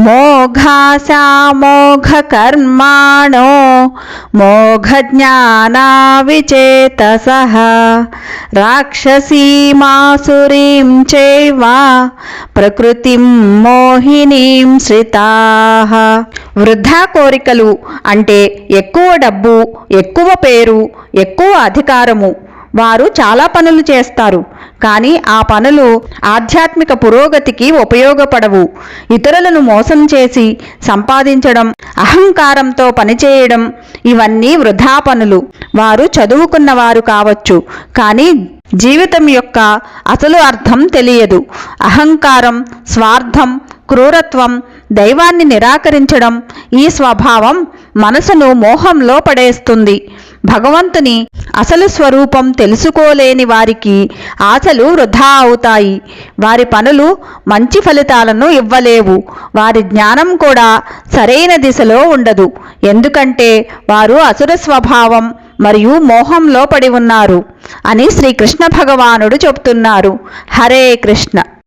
మోఘాశామోఘకర్మాణో మోఘజ్ఞానావిచేతసః రాక్షసీమాసురీం చైవ ప్రకృతిం మోహినీం శ్రితాః. వృధా కోరికలు అంటే ఎక్కువ డబ్బు, ఎక్కువ పేరు, ఎక్కువ అధికారము. వారు చాలా పనులు చేస్తారు, కానీ ఆ పనులు ఆధ్యాత్మిక పురోగతికి ఉపయోగపడవు. ఇతరులను మోసం చేసి సంపాదించడం, అహంకారంతో పనిచేయడం ఇవన్నీ వృధా పనులు. వారు చదువుకున్నవారు కావచ్చు, కానీ జీవితం యొక్క అసలు అర్థం తెలియదు. అహంకారం, స్వార్థం, క్రూరత్వం, దైవాన్ని నిరాకరించడం ఈ స్వభావం మనసును మోహంలో పడేస్తుంది. భగవంతుని అసలు స్వరూపం తెలుసుకోలేని వారికి ఆశలు వృధా అవుతాయి. వారి పనులు మంచి ఫలితాలను ఇవ్వలేవు. వారి జ్ఞానం కూడా సరైన దిశలో ఉండదు, ఎందుకంటే వారు అసుర స్వభావం మరియు మోహంలో పడి ఉన్నారు అని శ్రీకృష్ణ భగవానుడు చెబుతున్నారు. హరే కృష్ణ.